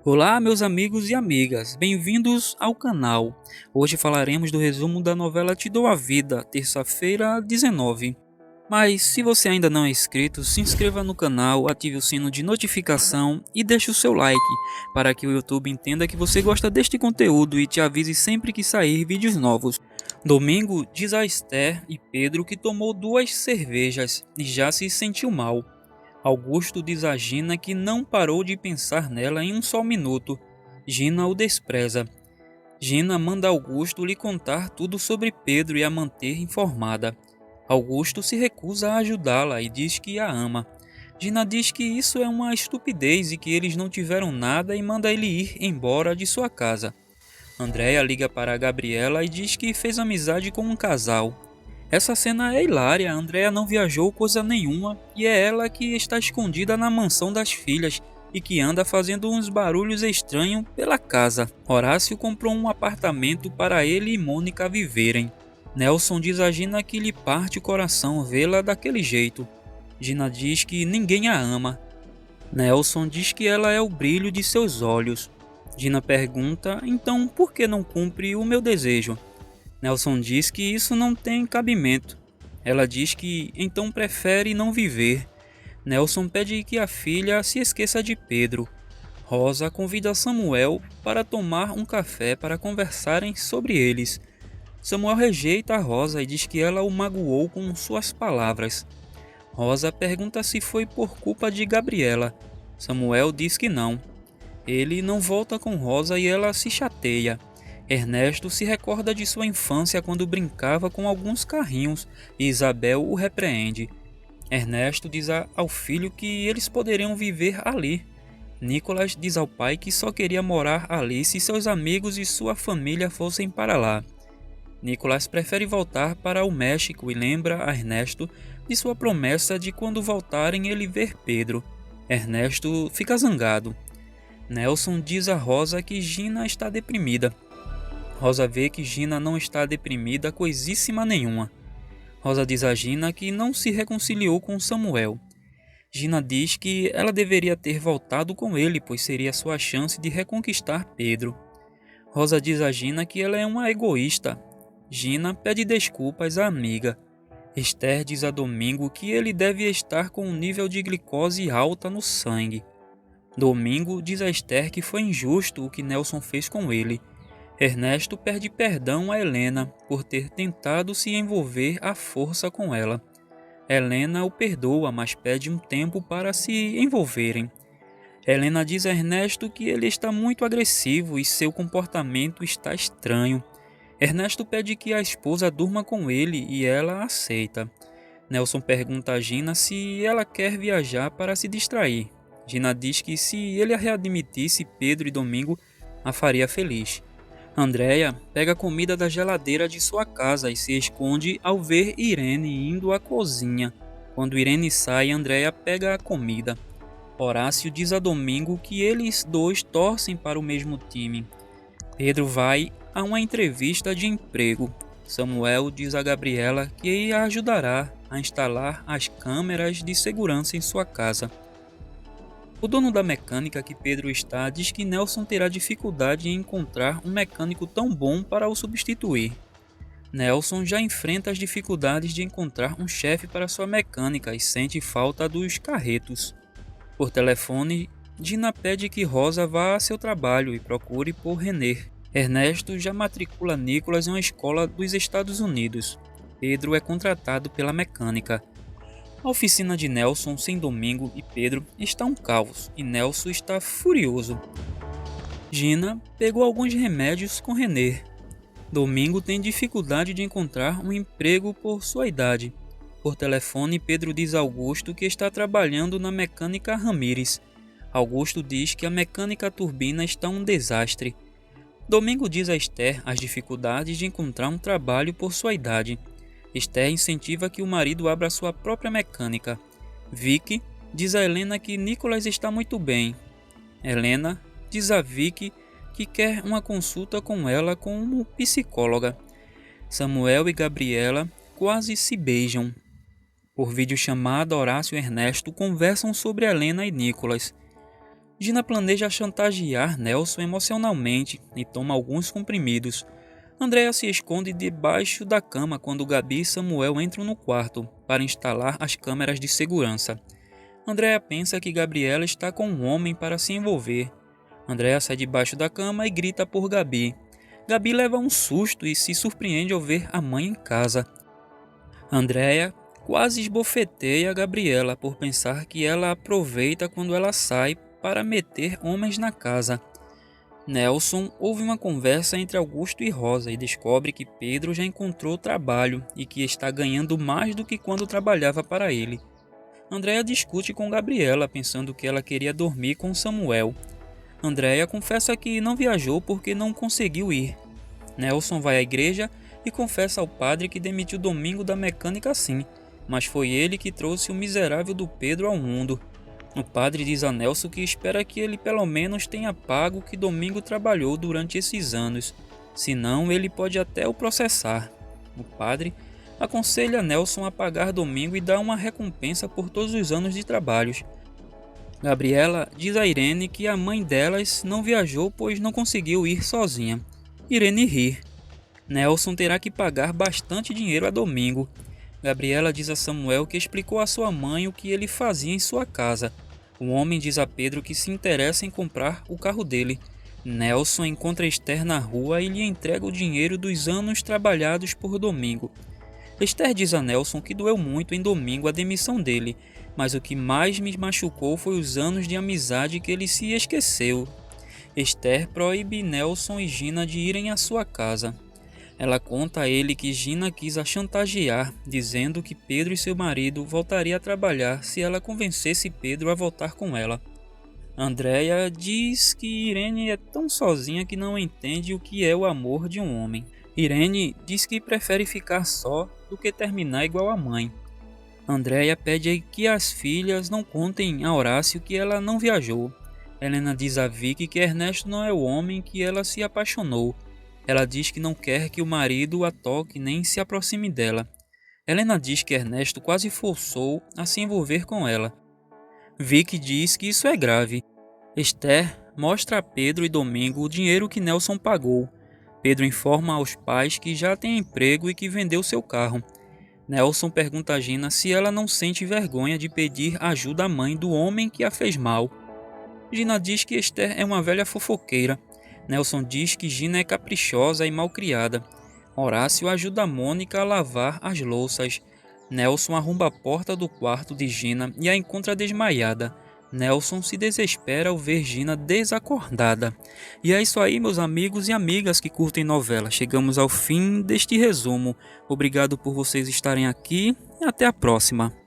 Olá, meus amigos e amigas, bem-vindos ao canal. Hoje falaremos do resumo da novela Te Dou a Vida, terça-feira 19. Mas se você ainda não é inscrito, se inscreva no canal, ative o sino de notificação e deixe o seu like, para que o YouTube entenda que você gosta deste conteúdo e te avise sempre que sair vídeos novos. Domingo diz a Esther e Pedro que tomou 2 cervejas e já se sentiu mal. Augusto diz a Gina que não parou de pensar nela em um só minuto. Gina o despreza. Gina manda Augusto lhe contar tudo sobre Pedro e a manter informada. Augusto se recusa a ajudá-la e diz que a ama. Gina diz que isso é uma estupidez e que eles não tiveram nada e manda ele ir embora de sua casa. Andréia liga para Gabriela e diz que fez amizade com um casal. Essa cena é hilária, a Andrea não viajou coisa nenhuma e é ela que está escondida na mansão das filhas e que anda fazendo uns barulhos estranhos pela casa. Horácio comprou um apartamento para ele e Mônica viverem. Nelson diz a Gina que lhe parte o coração vê-la daquele jeito. Gina diz que ninguém a ama. Nelson diz que ela é o brilho de seus olhos. Gina pergunta, então por que não cumpre o meu desejo? Nelson diz que isso não tem cabimento. Ela diz que então prefere não viver. Nelson pede que a filha se esqueça de Pedro. Rosa convida Samuel para tomar um café para conversarem sobre eles. Samuel rejeita a Rosa e diz que ela o magoou com suas palavras. Rosa pergunta se foi por culpa de Gabriela. Samuel diz que não. Ele não volta com Rosa e ela se chateia. Ernesto se recorda de sua infância quando brincava com alguns carrinhos e Isabel o repreende. Ernesto diz ao filho que eles poderiam viver ali. Nicolas diz ao pai que só queria morar ali se seus amigos e sua família fossem para lá. Nicolas prefere voltar para o México e lembra a Ernesto de sua promessa de quando voltarem ele ver Pedro. Ernesto fica zangado. Nelson diz a Rosa que Gina está deprimida. Rosa vê que Gina não está deprimida coisíssima nenhuma. Rosa diz a Gina que não se reconciliou com Samuel. Gina diz que ela deveria ter voltado com ele, pois seria sua chance de reconquistar Pedro. Rosa diz a Gina que ela é uma egoísta. Gina pede desculpas à amiga. Esther diz a Domingo que ele deve estar com um nível de glicose alta no sangue. Domingo diz a Esther que foi injusto o que Nelson fez com ele. Ernesto pede perdão a Helena por ter tentado se envolver à força com ela. Helena o perdoa, mas pede um tempo para se envolverem. Helena diz a Ernesto que ele está muito agressivo e seu comportamento está estranho. Ernesto pede que a esposa durma com ele e ela aceita. Nelson pergunta a Gina se ela quer viajar para se distrair. Gina diz que se ele a readmitisse, Pedro e Domingo a faria feliz. Andréia pega comida da geladeira de sua casa e se esconde ao ver Irene indo à cozinha. Quando Irene sai, Andréia pega a comida. Horácio diz a Domingo que eles dois torcem para o mesmo time. Pedro vai a uma entrevista de emprego. Samuel diz a Gabriela que a ajudará a instalar as câmeras de segurança em sua casa. O dono da mecânica que Pedro está diz que Nelson terá dificuldade em encontrar um mecânico tão bom para o substituir. Nelson já enfrenta as dificuldades de encontrar um chefe para sua mecânica e sente falta dos carretos. Por telefone, Gina pede que Rosa vá a seu trabalho e procure por René. Ernesto já matricula Nicolas em uma escola dos Estados Unidos. Pedro é contratado pela mecânica. A oficina de Nelson sem Domingo e Pedro está um caos e Nelson está furioso. Gina pegou alguns remédios com René. Domingo tem dificuldade de encontrar um emprego por sua idade. Por telefone, Pedro diz a Augusto que está trabalhando na mecânica Ramírez. Augusto diz que a mecânica turbina está um desastre. Domingo diz a Esther as dificuldades de encontrar um trabalho por sua idade. Esther incentiva que o marido abra sua própria mecânica. Vicky diz a Helena que Nicolas está muito bem. Helena diz a Vicky que quer uma consulta com ela como psicóloga. Samuel e Gabriela quase se beijam. Por videochamada, Horácio e Ernesto conversam sobre Helena e Nicolas. Gina planeja chantagear Nelson emocionalmente e toma alguns comprimidos. Andrea se esconde debaixo da cama quando Gabi e Samuel entram no quarto para instalar as câmeras de segurança. Andrea pensa que Gabriela está com um homem para se envolver. Andrea sai debaixo da cama e grita por Gabi. Gabi leva um susto e se surpreende ao ver a mãe em casa. Andrea quase esbofeteia Gabriela por pensar que ela aproveita quando ela sai para meter homens na casa. Nelson ouve uma conversa entre Augusto e Rosa e descobre que Pedro já encontrou trabalho e que está ganhando mais do que quando trabalhava para ele. Andrea discute com Gabriela, pensando que ela queria dormir com Samuel. Andrea confessa que não viajou porque não conseguiu ir. Nelson vai à igreja e confessa ao padre que demitiu Domingo da mecânica sim, mas foi ele que trouxe o miserável do Pedro ao mundo. O padre diz a Nelson que espera que ele pelo menos tenha pago o que Domingo trabalhou durante esses anos, senão ele pode até o processar. O padre aconselha Nelson a pagar Domingo e dar uma recompensa por todos os anos de trabalhos. Gabriela diz a Irene que a mãe delas não viajou pois não conseguiu ir sozinha. Irene ri. Nelson terá que pagar bastante dinheiro a Domingo. Gabriela diz a Samuel que explicou à sua mãe o que ele fazia em sua casa. O homem diz a Pedro que se interessa em comprar o carro dele. Nelson encontra Esther na rua e lhe entrega o dinheiro dos anos trabalhados por Domingo. Esther diz a Nelson que doeu muito em Domingo a demissão dele, mas o que mais me machucou foi os anos de amizade que ele se esqueceu. Esther proíbe Nelson e Gina de irem à sua casa. Ela conta a ele que Gina quis a chantagear, dizendo que Pedro e seu marido voltariam a trabalhar se ela convencesse Pedro a voltar com ela. Andrea diz que Irene é tão sozinha que não entende o que é o amor de um homem. Irene diz que prefere ficar só do que terminar igual a mãe. Andrea pede que as filhas não contem a Horácio que ela não viajou. Helena diz a Vicky que Ernesto não é o homem que ela se apaixonou. Ela diz que não quer que o marido a toque nem se aproxime dela. Helena diz que Ernesto quase forçou a se envolver com ela. Vicky diz que isso é grave. Esther mostra a Pedro e Domingo o dinheiro que Nelson pagou. Pedro informa aos pais que já tem emprego e que vendeu seu carro. Nelson pergunta a Gina se ela não sente vergonha de pedir ajuda à mãe do homem que a fez mal. Gina diz que Esther é uma velha fofoqueira. Nelson diz que Gina é caprichosa e malcriada. Horácio ajuda Mônica a lavar as louças. Nelson arromba a porta do quarto de Gina e a encontra desmaiada. Nelson se desespera ao ver Gina desacordada. E é isso aí, meus amigos e amigas que curtem novela. Chegamos ao fim deste resumo. Obrigado por vocês estarem aqui e até a próxima.